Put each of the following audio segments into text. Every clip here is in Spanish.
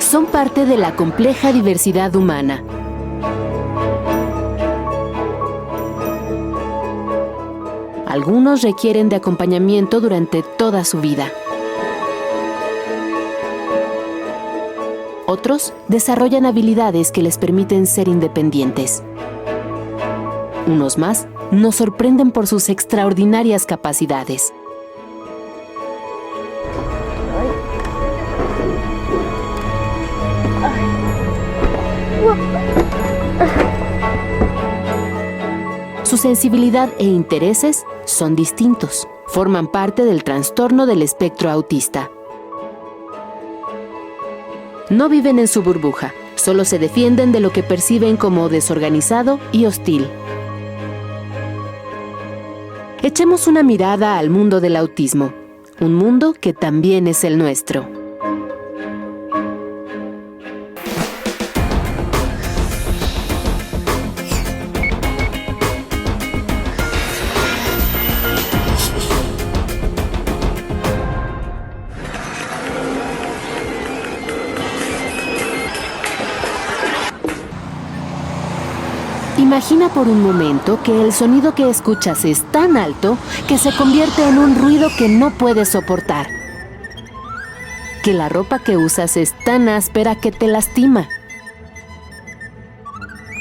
son parte de la compleja diversidad humana. Algunos requieren de acompañamiento durante toda su vida. Otros desarrollan habilidades que les permiten ser independientes. Unos más nos sorprenden por sus extraordinarias capacidades. Su sensibilidad e intereses son distintos. Forman parte del trastorno del espectro autista. No viven en su burbuja, solo se defienden de lo que perciben como desorganizado y hostil. Echemos una mirada al mundo del autismo, un mundo que también es el nuestro. Imagina por un momento que el sonido que escuchas es tan alto que se convierte en un ruido que no puedes soportar. Que la ropa que usas es tan áspera que te lastima.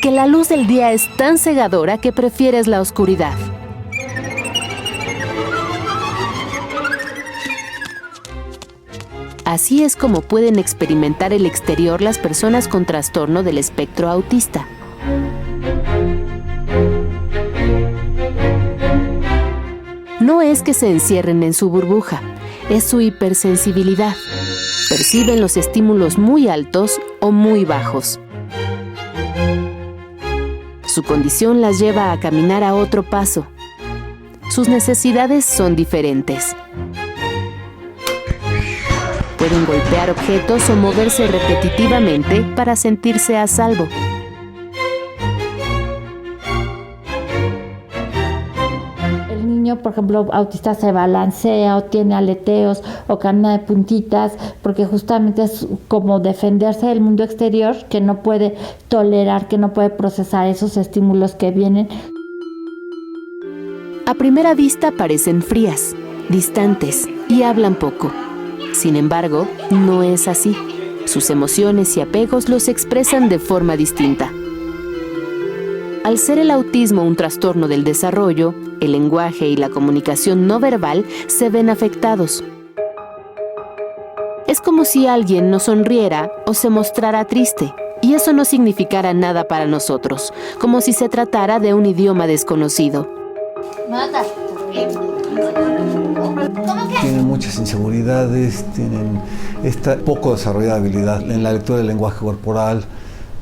Que la luz del día es tan cegadora que prefieres la oscuridad. Así es como pueden experimentar el exterior las personas con trastorno del espectro autista. No es que se encierren en su burbuja, es su hipersensibilidad. Perciben los estímulos muy altos o muy bajos. Su condición las lleva a caminar a otro paso. Sus necesidades son diferentes. Pueden golpear objetos o moverse repetitivamente para sentirse a salvo. Por ejemplo, autista se balancea o tiene aleteos o camina de puntitas porque justamente es como defenderse del mundo exterior, que no puede tolerar, que no puede procesar esos estímulos que vienen. A primera vista parecen frías, distantes y hablan poco. Sin embargo, no es así. Sus emociones y apegos los expresan de forma distinta. Al ser el autismo un trastorno del desarrollo, el lenguaje y la comunicación no verbal se ven afectados. Es como si alguien no sonriera o se mostrara triste, y eso no significara nada para nosotros, como si se tratara de un idioma desconocido. Tienen muchas inseguridades, tienen esta poco desarrollada habilidad en la lectura del lenguaje corporal,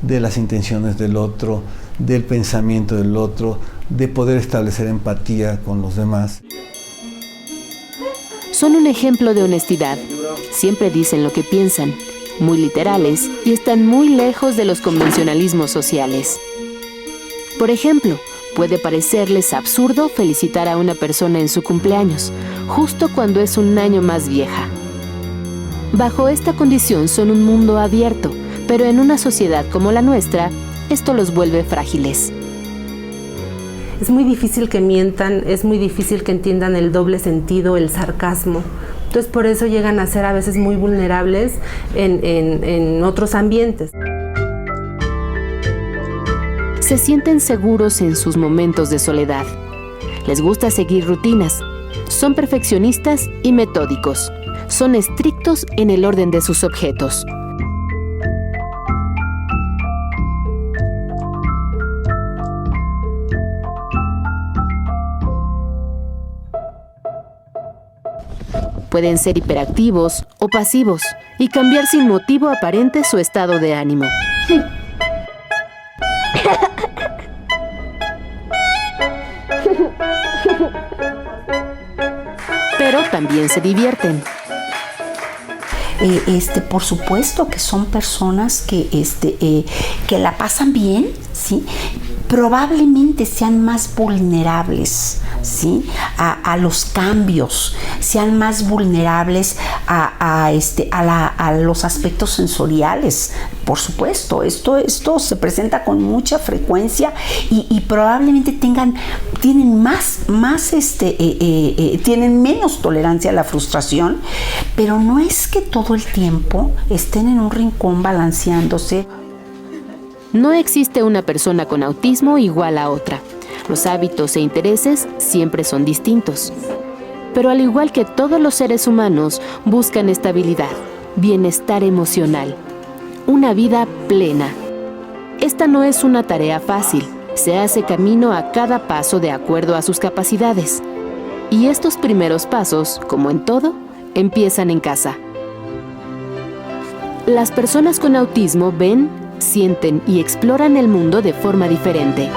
de las intenciones del otro, del pensamiento del otro, de poder establecer empatía con los demás. Son un ejemplo de honestidad. Siempre dicen lo que piensan, muy literales y están muy lejos de los convencionalismos sociales. Por ejemplo, puede parecerles absurdo felicitar a una persona en su cumpleaños, justo cuando es un año más vieja. Bajo esta condición son un mundo abierto, pero en una sociedad como la nuestra, esto los vuelve frágiles. Es muy difícil que mientan, es muy difícil que entiendan el doble sentido, el sarcasmo. Entonces por eso llegan a ser a veces muy vulnerables en otros ambientes. Se sienten seguros en sus momentos de soledad. Les gusta seguir rutinas. Son perfeccionistas y metódicos. Son estrictos en el orden de sus objetos. Pueden ser hiperactivos o pasivos y cambiar sin motivo aparente su estado de ánimo. Pero también se divierten. Por supuesto que son personas que la pasan bien, ¿sí? probablemente sean más vulnerables, ¿sí?, a los cambios, sean más vulnerables a los aspectos sensoriales. Por supuesto, esto se presenta con mucha frecuencia y probablemente tienen tienen menos tolerancia a la frustración, pero no es que todo el tiempo estén en un rincón balanceándose. No existe una persona con autismo igual a otra. Los hábitos e intereses siempre son distintos. Pero al igual que todos los seres humanos, buscan estabilidad, bienestar emocional, una vida plena. Esta no es una tarea fácil. Se hace camino a cada paso de acuerdo a sus capacidades. Y estos primeros pasos, como en todo, empiezan en casa. Las personas con autismo ven, sienten y exploran el mundo de forma diferente.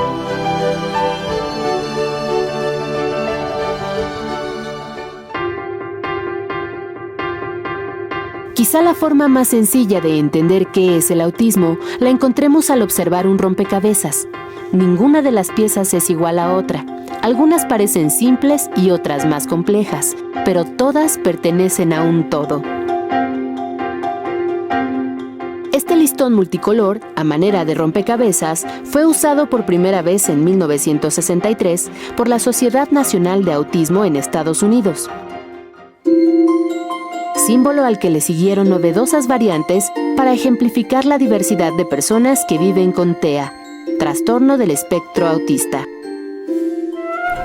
Quizá la forma más sencilla de entender qué es el autismo la encontremos al observar un rompecabezas. Ninguna de las piezas es igual a otra. Algunas parecen simples y otras más complejas, pero todas pertenecen a un todo. Este listón multicolor, a manera de rompecabezas, fue usado por primera vez en 1963 por la Sociedad Nacional de Autismo en Estados Unidos. Símbolo al que le siguieron novedosas variantes para ejemplificar la diversidad de personas que viven con TEA, trastorno del espectro autista.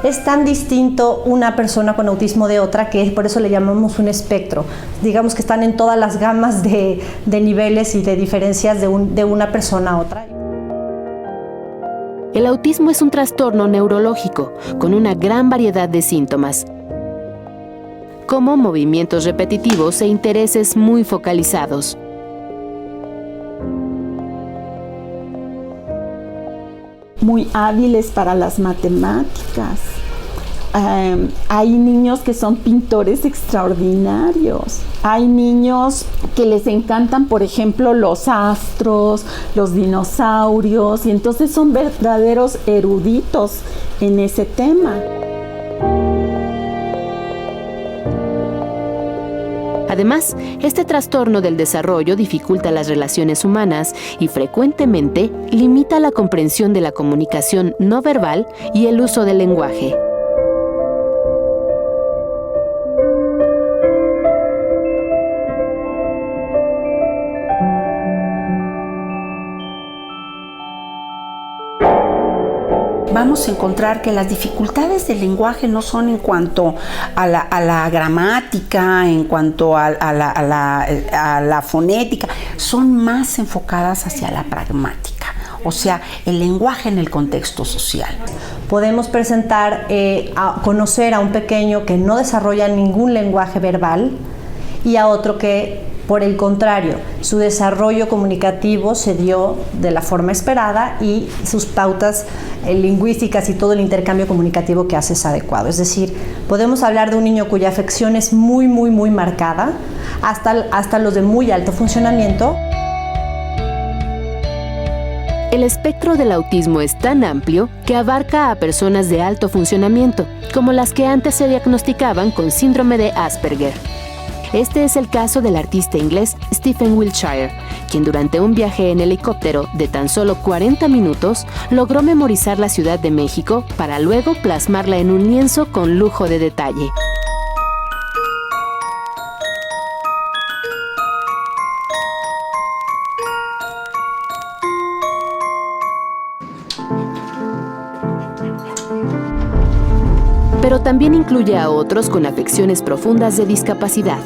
Es tan distinto una persona con autismo de otra que por eso le llamamos un espectro. Digamos que están en todas las gamas de niveles y de diferencias de una persona a otra. El autismo es un trastorno neurológico con una gran variedad de síntomas, como movimientos repetitivos e intereses muy focalizados. Muy hábiles para las matemáticas. Hay niños que son pintores extraordinarios. Hay niños que les encantan, por ejemplo, los astros, los dinosaurios, y entonces son verdaderos eruditos en ese tema. Además, este trastorno del desarrollo dificulta las relaciones humanas y frecuentemente limita la comprensión de la comunicación no verbal y el uso del lenguaje. Vamos a encontrar que las dificultades del lenguaje no son en cuanto a la gramática, en cuanto a la fonética, son más enfocadas hacia la pragmática, o sea, el lenguaje en el contexto social. Podemos presentar, conocer a un pequeño que no desarrolla ningún lenguaje verbal y a otro que, por el contrario, su desarrollo comunicativo se dio de la forma esperada y sus pautas lingüísticas y todo el intercambio comunicativo que hace es adecuado. Es decir, podemos hablar de un niño cuya afección es muy, muy, muy marcada, hasta los de muy alto funcionamiento. El espectro del autismo es tan amplio que abarca a personas de alto funcionamiento, como las que antes se diagnosticaban con síndrome de Asperger. Este es el caso del artista inglés Stephen Wiltshire, quien durante un viaje en helicóptero de tan solo 40 minutos logró memorizar la Ciudad de México para luego plasmarla en un lienzo con lujo de detalle. Pero también incluye a otros con afecciones profundas de discapacidad.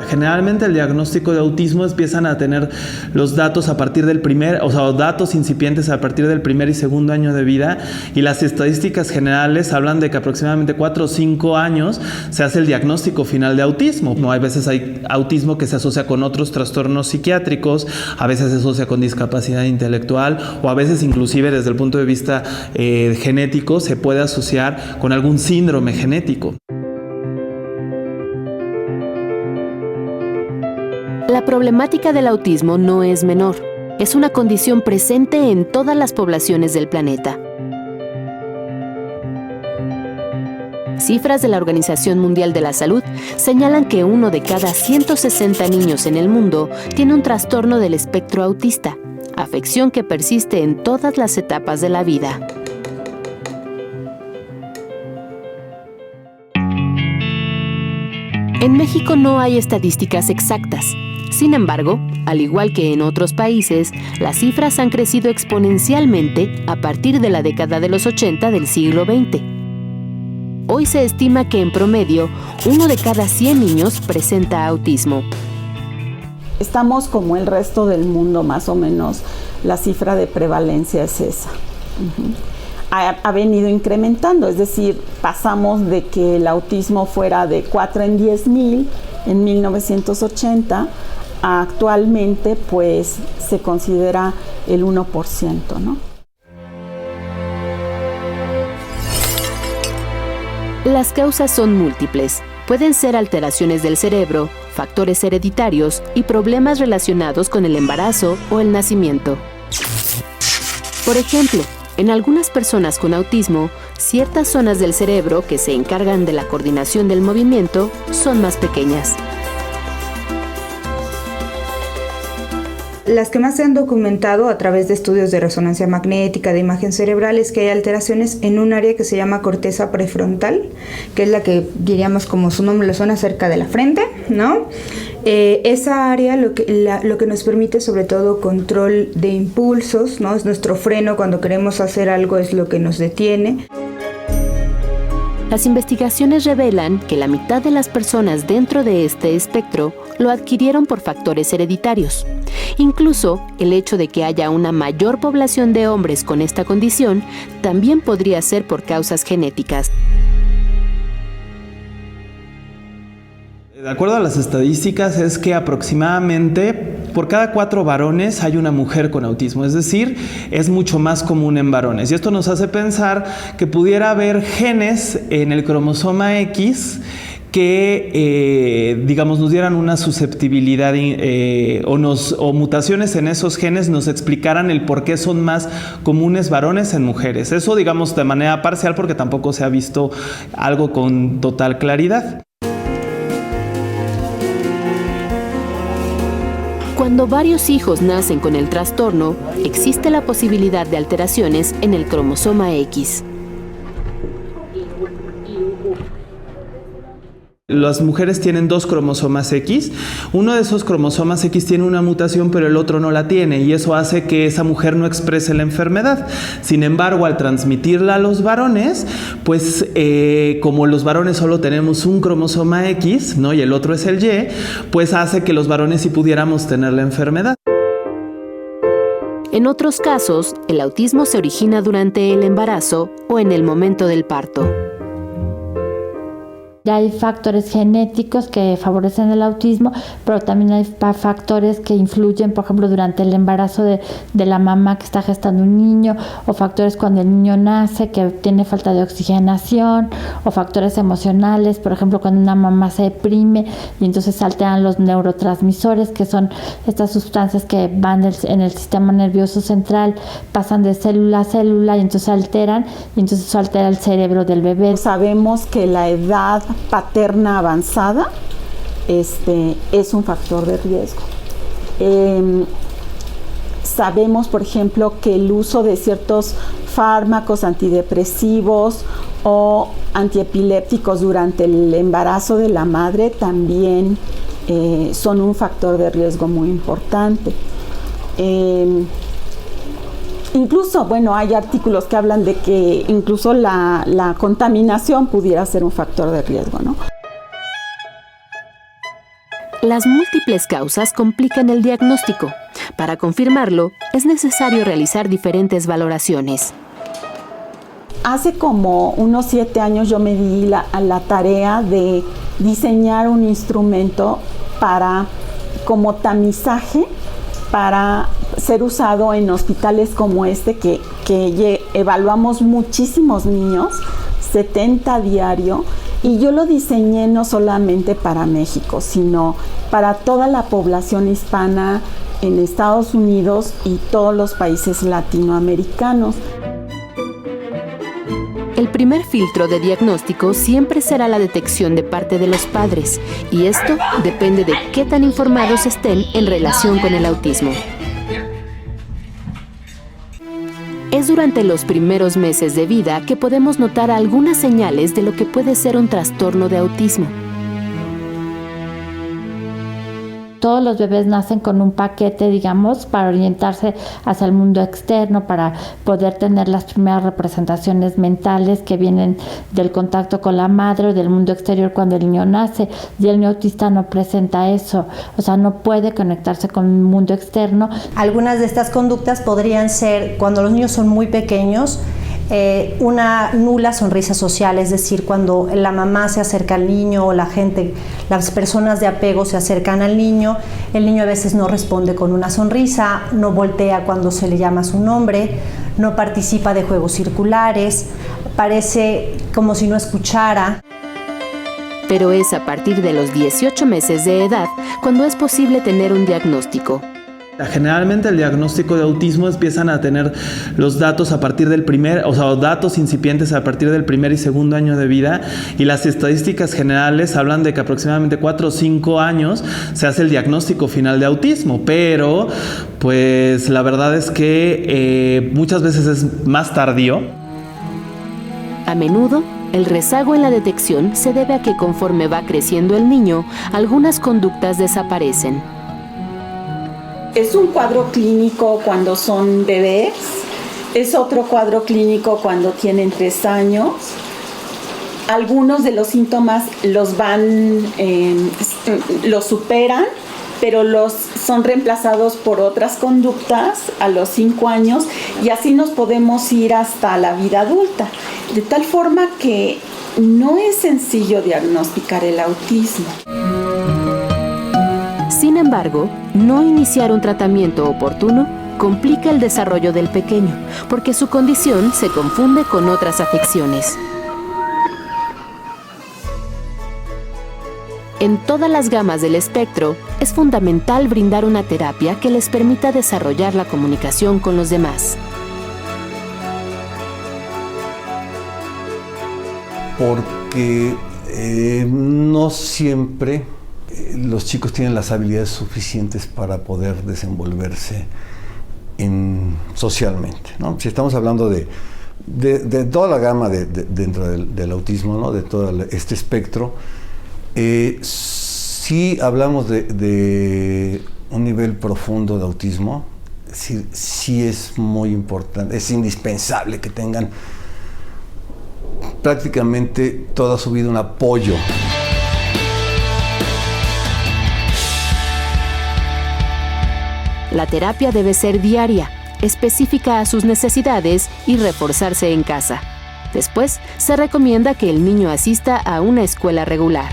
Generalmente el diagnóstico de autismo empiezan a tener los datos a partir del datos incipientes a partir del primer y segundo año de vida, y las estadísticas generales hablan de que aproximadamente 4 o 5 años se hace el diagnóstico final de autismo. No, hay veces hay autismo que se asocia con otros trastornos psiquiátricos, a veces se asocia con discapacidad intelectual, o a veces inclusive desde el punto de vista genético se puede asociar con algún síndrome genético. La problemática del autismo no es menor. Es una condición presente en todas las poblaciones del planeta. Cifras de la Organización Mundial de la Salud señalan que 1 de cada 160 niños en el mundo tiene un trastorno del espectro autista, afección que persiste en todas las etapas de la vida. En México no hay estadísticas exactas. Sin embargo, al igual que en otros países, las cifras han crecido exponencialmente a partir de la década de los 80 del siglo XX. Hoy se estima que en promedio, 1 de cada 100 niños presenta autismo. Estamos como el resto del mundo, más o menos. La cifra de prevalencia es esa. Ha venido incrementando, es decir, pasamos de que el autismo fuera de 4 en 10,000 en 1980, a actualmente pues se considera el 1%, ¿no? Las causas son múltiples. Pueden ser alteraciones del cerebro, factores hereditarios y problemas relacionados con el embarazo o el nacimiento. Por ejemplo, en algunas personas con autismo, ciertas zonas del cerebro que se encargan de la coordinación del movimiento son más pequeñas. Las que más se han documentado a través de estudios de resonancia magnética, de imagen cerebral, es que hay alteraciones en un área que se llama corteza prefrontal, que es la que diríamos, como su nombre lo suena, cerca de la frente, ¿no? Esa área lo que nos permite sobre todo control de impulsos, ¿no? Es nuestro freno cuando queremos hacer algo, es lo que nos detiene. Las investigaciones revelan que la mitad de las personas dentro de este espectro lo adquirieron por factores hereditarios. Incluso, el hecho de que haya una mayor población de hombres con esta condición también podría ser por causas genéticas. De acuerdo a las estadísticas, es que aproximadamente por cada 4 varones hay una mujer con autismo, es decir, es mucho más común en varones. Y esto nos hace pensar que pudiera haber genes en el cromosoma X que, digamos, nos dieran una susceptibilidad o mutaciones en esos genes nos explicaran el por qué son más comunes varones en mujeres. Eso, digamos, de manera parcial, porque tampoco se ha visto algo con total claridad. Cuando varios hijos nacen con el trastorno, existe la posibilidad de alteraciones en el cromosoma X. Las mujeres tienen 2 cromosomas X. Uno de esos cromosomas X tiene una mutación, pero el otro no la tiene, y eso hace que esa mujer no exprese la enfermedad. Sin embargo, al transmitirla a los varones, pues como los varones solo tenemos un cromosoma X, ¿no? Y el otro es el Y, pues hace que los varones sí pudiéramos tener la enfermedad. En otros casos, el autismo se origina durante el embarazo o en el momento del parto. Ya hay factores genéticos que favorecen el autismo, pero también hay factores que influyen, por ejemplo, durante el embarazo de la mamá que está gestando un niño, o factores cuando el niño nace, que tiene falta de oxigenación, o factores emocionales, por ejemplo, cuando una mamá se deprime y entonces se alteran los neurotransmisores, que son estas sustancias que van en el sistema nervioso central, pasan de célula a célula y entonces alteran, y entonces eso altera el cerebro del bebé. Sabemos que la edad paterna avanzada es un factor de riesgo. Sabemos, por ejemplo, que el uso de ciertos fármacos antidepresivos o antiepilépticos durante el embarazo de la madre también son un factor de riesgo muy importante. Incluso, bueno, hay artículos que hablan de que incluso la contaminación pudiera ser un factor de riesgo, ¿no? Las múltiples causas complican el diagnóstico. Para confirmarlo, es necesario realizar diferentes valoraciones. Hace como unos 7 años yo me di la tarea de diseñar un instrumento como tamizaje para ser usado en hospitales como este que evaluamos muchísimos niños, 70 diario, Y yo lo diseñé no solamente para México, sino para toda la población hispana en Estados Unidos y todos los países latinoamericanos. El primer filtro de diagnóstico siempre será la detección de parte de los padres, y esto depende de qué tan informados estén en relación con el autismo. Es durante los primeros meses de vida que podemos notar algunas señales de lo que puede ser un trastorno de autismo. Todos los bebés nacen con un paquete, digamos, para orientarse hacia el mundo externo, para poder tener las primeras representaciones mentales que vienen del contacto con la madre o del mundo exterior cuando el niño nace. Y el niño autista no presenta eso, o sea, no puede conectarse con el mundo externo. Algunas de estas conductas podrían ser, cuando los niños son muy pequeños, una nula sonrisa social, es decir, cuando la mamá se acerca al niño o la gente, las personas de apego se acercan al niño, el niño a veces no responde con una sonrisa, no voltea cuando se le llama su nombre, no participa de juegos circulares, parece como si no escuchara. Pero es a partir de los 18 meses de edad cuando es posible tener un diagnóstico. Generalmente el diagnóstico de autismo empiezan a tener los datos a partir del datos incipientes a partir del primer y segundo año de vida, y las estadísticas generales hablan de que aproximadamente 4 o 5 años se hace el diagnóstico final de autismo, pero pues la verdad es que muchas veces es más tardío. A menudo, el rezago en la detección se debe a que conforme va creciendo el niño, algunas conductas desaparecen. Es un cuadro clínico cuando son bebés, es otro cuadro clínico cuando tienen 3 años. Algunos de los síntomas los superan, pero son reemplazados por otras conductas a los 5 años, y así nos podemos ir hasta la vida adulta. De tal forma que no es sencillo diagnosticar el autismo. Sin embargo, no iniciar un tratamiento oportuno complica el desarrollo del pequeño, porque su condición se confunde con otras afecciones. En todas las gamas del espectro, es fundamental brindar una terapia que les permita desarrollar la comunicación con los demás. Porque no siempre los chicos tienen las habilidades suficientes para poder desenvolverse socialmente, ¿no? Si estamos hablando de toda la gama dentro del autismo, ¿no? De todo este espectro, si hablamos de un nivel profundo de autismo, sí es muy importante, es indispensable que tengan prácticamente toda su vida un apoyo. La terapia debe ser diaria, específica a sus necesidades y reforzarse en casa. Después, se recomienda que el niño asista a una escuela regular.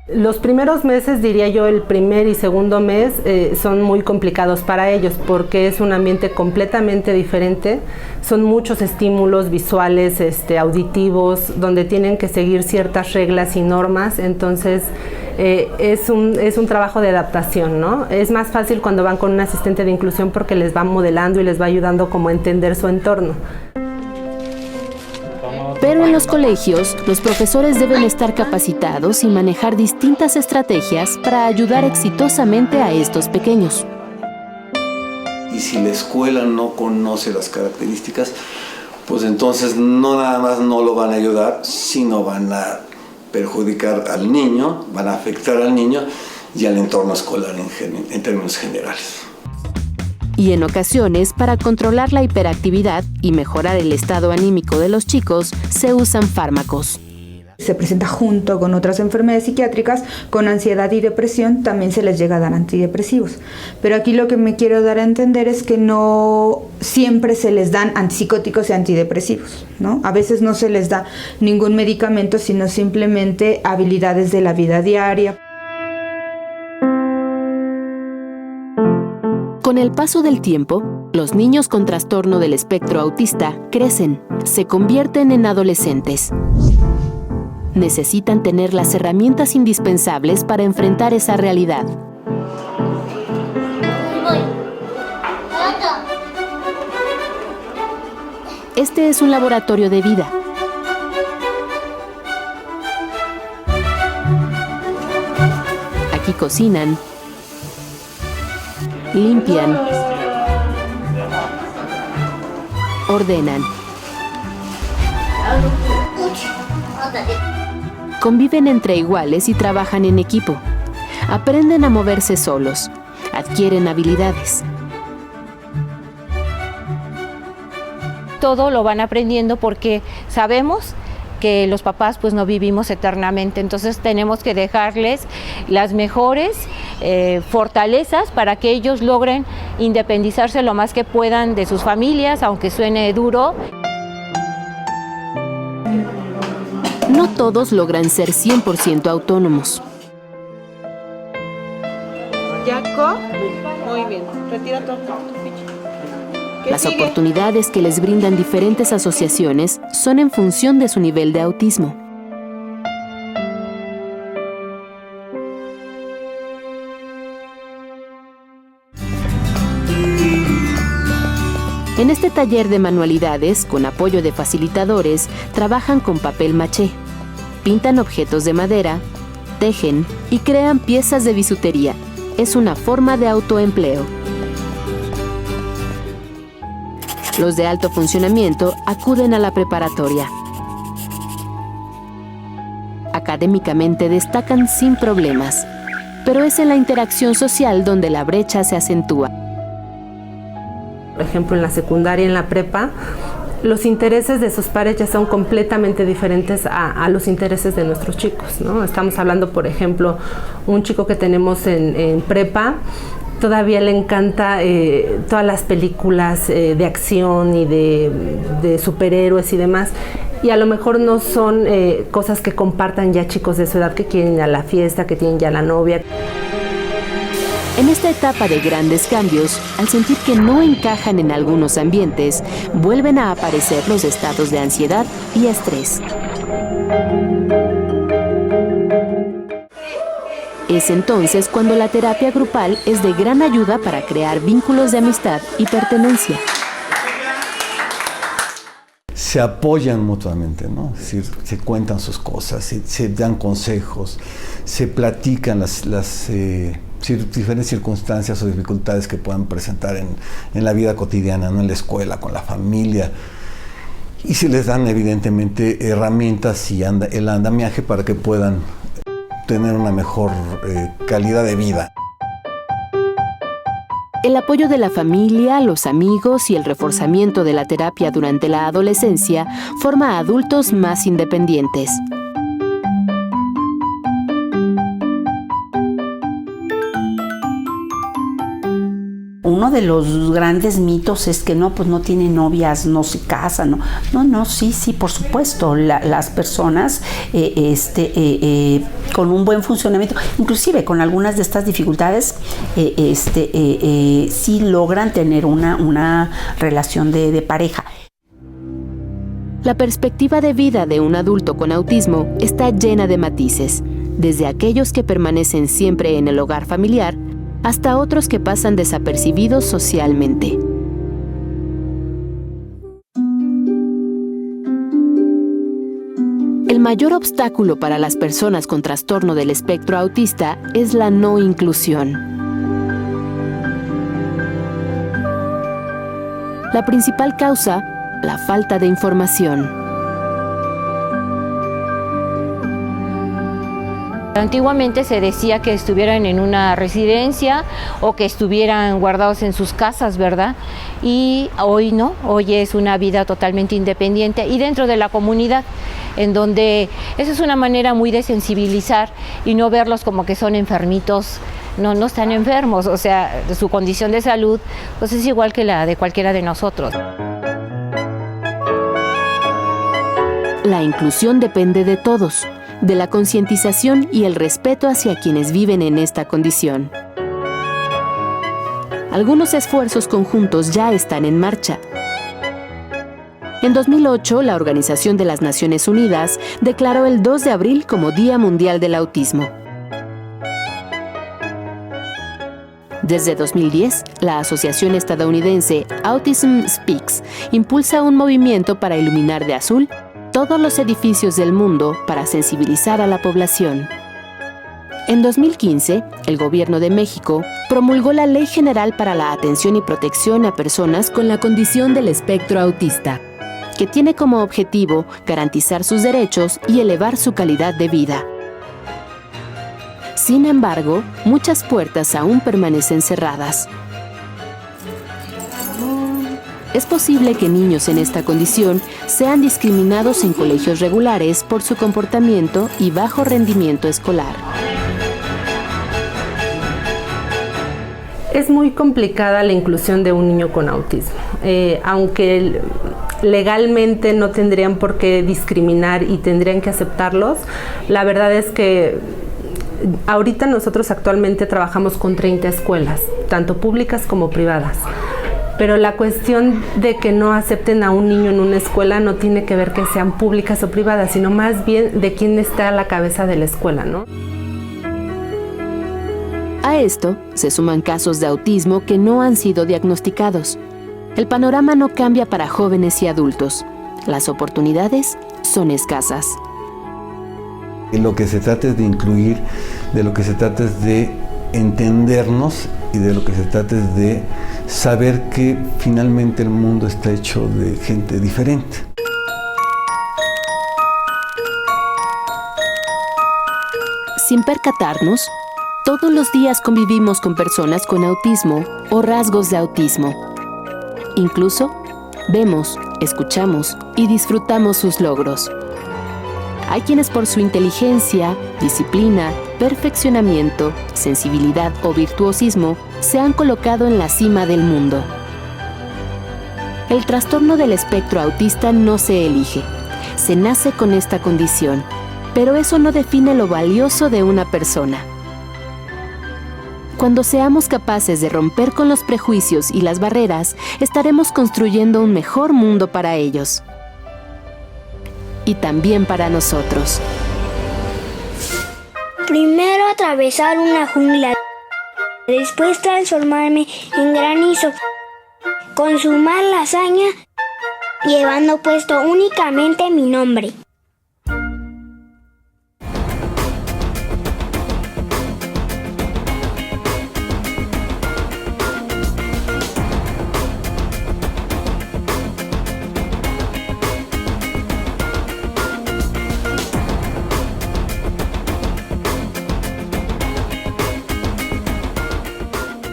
Los primeros meses, diría yo, el primer y segundo mes, son muy complicados para ellos porque es un ambiente completamente diferente. Son muchos estímulos visuales, auditivos, donde tienen que seguir ciertas reglas y normas. Entonces, es un trabajo de adaptación, ¿no? Es más fácil cuando van con un asistente de inclusión porque les va modelando y les va ayudando como a entender su entorno. Pero en los colegios, los profesores deben estar capacitados y manejar distintas estrategias para ayudar exitosamente a estos pequeños. Y si la escuela no conoce las características, pues entonces no nada más no lo van a ayudar, sino van a perjudicar al niño, van a afectar al niño y al entorno escolar en términos generales. Y en ocasiones, para controlar la hiperactividad y mejorar el estado anímico de los chicos, se usan fármacos. Se presenta junto con otras enfermedades psiquiátricas, con ansiedad y depresión, también se les llega a dar antidepresivos. Pero aquí lo que me quiero dar a entender es que no siempre se les dan antipsicóticos y antidepresivos, ¿no? A veces no se les da ningún medicamento, sino simplemente habilidades de la vida diaria. Con el paso del tiempo, los niños con trastorno del espectro autista crecen, se convierten en adolescentes. Necesitan tener las herramientas indispensables para enfrentar esa realidad. Este es un laboratorio de vida. Aquí cocinan, limpian, ordenan. Conviven entre iguales y trabajan en equipo. Aprenden a moverse solos. Adquieren habilidades. Todo lo van aprendiendo porque sabemos que los papás pues no vivimos eternamente, entonces tenemos que dejarles las mejores fortalezas para que ellos logren independizarse lo más que puedan de sus familias, aunque suene duro. No todos logran ser 100% autónomos. Jaco, muy bien, retira todo tu ficha. Las oportunidades que les brindan diferentes asociaciones son en función de su nivel de autismo. En este taller de manualidades, con apoyo de facilitadores, trabajan con papel maché, pintan objetos de madera, tejen y crean piezas de bisutería. Es una forma de autoempleo. Los de alto funcionamiento acuden a la preparatoria. Académicamente destacan sin problemas, pero es en la interacción social donde la brecha se acentúa. Por ejemplo, en la secundaria, en la prepa, los intereses de sus pares ya son completamente diferentes a los intereses de nuestros chicos, ¿no? Estamos hablando, por ejemplo, un chico que tenemos en prepa, todavía le encanta todas las películas de acción y de superhéroes y demás, y a lo mejor no son cosas que compartan ya chicos de su edad que quieren ir a la fiesta, que tienen ya la novia. En esta etapa de grandes cambios, al sentir que no encajan en algunos ambientes, vuelven a aparecer los estados de ansiedad y estrés. Es entonces cuando la terapia grupal es de gran ayuda para crear vínculos de amistad y pertenencia. Se apoyan mutuamente, ¿no? Es decir, se cuentan sus cosas, se dan consejos, se platican las diferentes circunstancias o dificultades que puedan presentar en la vida cotidiana, ¿no? En la escuela, con la familia. Y se les dan evidentemente herramientas y el andamiaje para que puedan tener una mejor calidad de vida. El apoyo de la familia, los amigos y el reforzamiento de la terapia durante la adolescencia forma a adultos más independientes. Uno de los grandes mitos es que no, pues no tiene novias, no se casa, no, sí, por supuesto, las personas con un buen funcionamiento, inclusive con algunas de estas dificultades, sí logran tener una relación de pareja. La perspectiva de vida de un adulto con autismo está llena de matices, desde aquellos que permanecen siempre en el hogar familiar, hasta otros que pasan desapercibidos socialmente. El mayor obstáculo para las personas con trastorno del espectro autista es la no inclusión. La principal causa, la falta de información. Antiguamente se decía que estuvieran en una residencia o que estuvieran guardados en sus casas, ¿verdad? Y hoy no, hoy es una vida totalmente independiente y dentro de la comunidad, en donde esa es una manera muy de sensibilizar y no verlos como que son enfermitos. No están enfermos, o sea, su condición de salud pues es igual que la de cualquiera de nosotros. La inclusión depende de todos, de la concientización y el respeto hacia quienes viven en esta condición. Algunos esfuerzos conjuntos ya están en marcha. En 2008, la Organización de las Naciones Unidas declaró el 2 de abril como Día Mundial del Autismo. Desde 2010, la asociación estadounidense Autism Speaks impulsa un movimiento para iluminar de azul todos los edificios del mundo para sensibilizar a la población. En 2015, el Gobierno de México promulgó la Ley General para la Atención y Protección a Personas con la Condición del Espectro Autista, que tiene como objetivo garantizar sus derechos y elevar su calidad de vida. Sin embargo, muchas puertas aún permanecen cerradas. Es posible que niños en esta condición sean discriminados en colegios regulares por su comportamiento y bajo rendimiento escolar. Es muy complicada la inclusión de un niño con autismo. Aunque legalmente no tendrían por qué discriminar y tendrían que aceptarlos, la verdad es que ahorita nosotros actualmente trabajamos con 30 escuelas, tanto públicas como privadas. Pero la cuestión de que no acepten a un niño en una escuela no tiene que ver que sean públicas o privadas, sino más bien de quién está a la cabeza de la escuela, ¿no? A esto se suman casos de autismo que no han sido diagnosticados. El panorama no cambia para jóvenes y adultos. Las oportunidades son escasas. De lo que se trata es de incluir, de lo que se trata es de entendernos y de lo que se trata es de saber que finalmente el mundo está hecho de gente diferente. Sin percatarnos, todos los días convivimos con personas con autismo o rasgos de autismo. Incluso vemos, escuchamos y disfrutamos sus logros. Hay quienes por su inteligencia, disciplina, perfeccionamiento, sensibilidad o virtuosismo se han colocado en la cima del mundo. El trastorno del espectro autista no se elige, se nace con esta condición, pero eso no define lo valioso de una persona. Cuando seamos capaces de romper con los prejuicios y las barreras, estaremos construyendo un mejor mundo para ellos. Y también para nosotros. Primero atravesar una jungla, después transformarme en granizo, consumar la hazaña llevando puesto únicamente mi nombre.